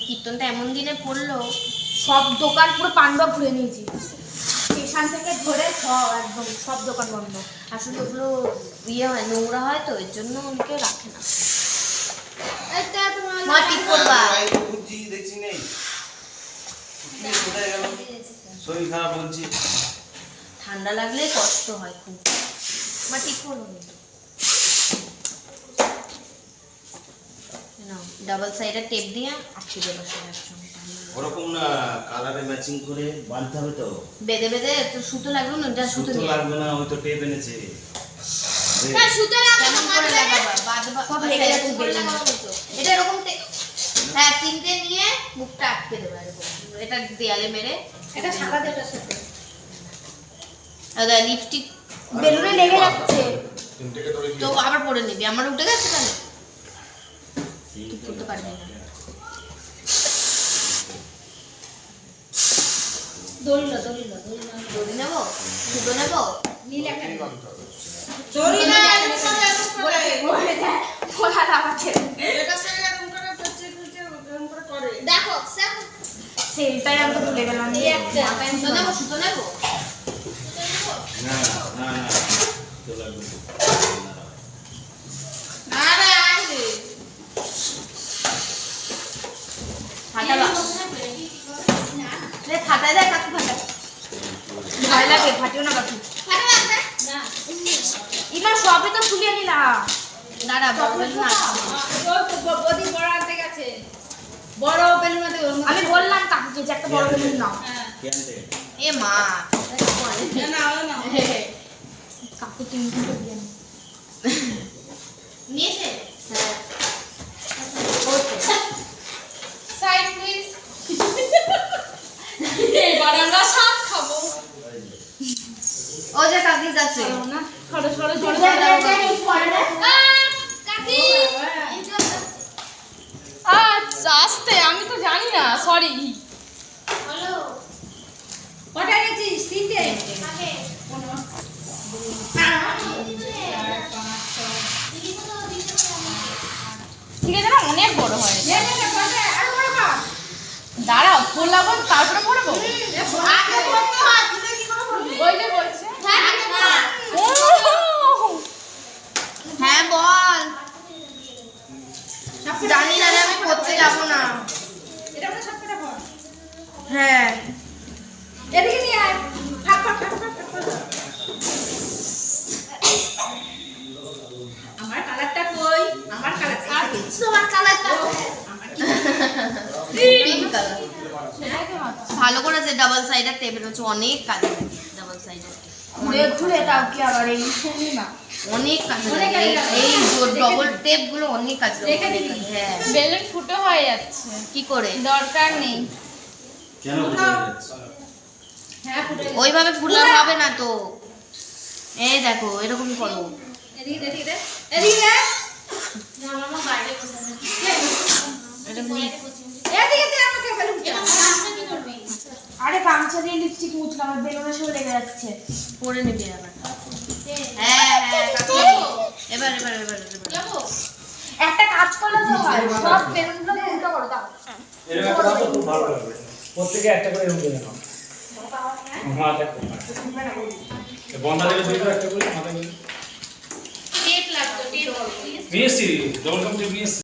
কীর্তনটা এমন দিনে পড়লো, সব দোকান পুরো পান্ডব ঘুরে নিয়েছি, স্টেশন থেকে ধরে একদম সব দোকান বন্ধ। আসলে ওগুলো ইয়ে হয়, নোংরা হয়, তো এর জন্য অনেকে রাখে না। মা ঠিক করবা, শরীর খারাপ বলছি, ঠান্ডা লাগলে কষ্ট হয় খুব। মা ঠিক করবো, ডাবল সাইডের টেপ দিয়ে আটকে দেবো সব একসঙ্গে। ওরকম না, কালারে ম্যাচিং করে বাঁধতে হবে তো। বেঁধে বেঁধে তো সুতো লাগবে না, যা সুতো লাগবে না, ওই তো টেপ এনেছে। হ্যাঁ সুতো লাগবে, কেমন করে লাগাবা? বাঁধবা সব লেগে যাচ্ছে, করে লাগাবো তো। এটা এরকম হ্যাঁ, তিনটে নিয়ে মুখটা আটকে দেবে এরকম, এটা দেয়ালে মেরে। এটা ছাকা দেবে সাথে। আদা লিপস্টিক বেলুনে লেগে যাচ্ছে তো, আবার পরে নিবি। আমার উঠে গেছে তাহলে তুই পড়তে পারবি না। দড়ি নেবো, সুতো নেবো, নীল একটা দড়ি না, দেখো সেলটাই আমি ভুলে গেলাম। সুতো নেবো না না না, তো লাগবে ফাটাই দেয় কাকু, ফাটাই ভয় লাগে, ফাটিও না কাকু। ইমা সবই তো তুলে নিলাম, দাঁড়া বড় বেলুন আছে, বড় বেলুন আছে। আমি বললাম কাকুকে যে একটা বড় বেলুন নাও। এ মা কাকু তিনটে দিয়ে নিয়েছে। সাইড প্লিজ, এবার আমরা সাত খাবো। ও যে কাকি যাচ্ছে না, সরো সরো সরো কাকি। আচ্ছা আস্তে, আমি তো জানি না, সরি। হ্যালো, কটা এনেছিস? তিনটে। ঠিক আছে না, অনেক বড় হয়। দাঁড়াও, ফুল লাগাবো তারপরে পড়বো। হ্যাঁ বল। জানি না, আমি পড়তে যাবো না। হ্যাঁ এদিকে নিয়ে আয়। আমার কালারটা কই? আমার কালারটা, তোমার কালারটা পিঙ্ক কালার। ভালো করেছে, ডাবল সাইডের টেপ হচ্ছে, অনেক কাজে লাগে ডাবল সাইডের। অনেক ঘুরে তাও কি আবার এই শুনি না, অনেক কাজে লাগে এই ডবল টেপ গুলো, অনেক কাজে লাগে। হ্যাঁ বেলুন ফুটো হয়ে যাচ্ছে, কি করে? দরকার নেই, কেন ফুটো হয়ে যাচ্ছে? হ্যাঁ ফুটো ওইভাবে ফুলা হবে না তো। এই দেখো এরকম করো, এদিকে এদিকে দে, এদিকে দে না, মামা বাইরে বসে আছে, এরকম নি এদিকে দে আমাকে বেলুনটা। কি করবি? আরে গামছা দিয়ে লিপস্টিক মুছলাম, আর বেলুনের সাথে লেগে যাচ্ছে, পরে নিবি আবার। হ্যাঁ হ্যাঁ কাকু, এবার এবার এবার যাবো। একটা কাজ করলে তো হয়, সব বেলুনগুলো উল্টো করে দাও। এরকম একটা দাও তো খুব ভালো লাগবে, প্রত্যেককে একটা করে এরকম দিয়ে নাও। হ্যাঁ দেখো, বন্ধা দিলে দুইটা একটা করে মাথা দিয়ে। টেপ লাগতো, টেপ বিএসসি ডবল কম বিএসসি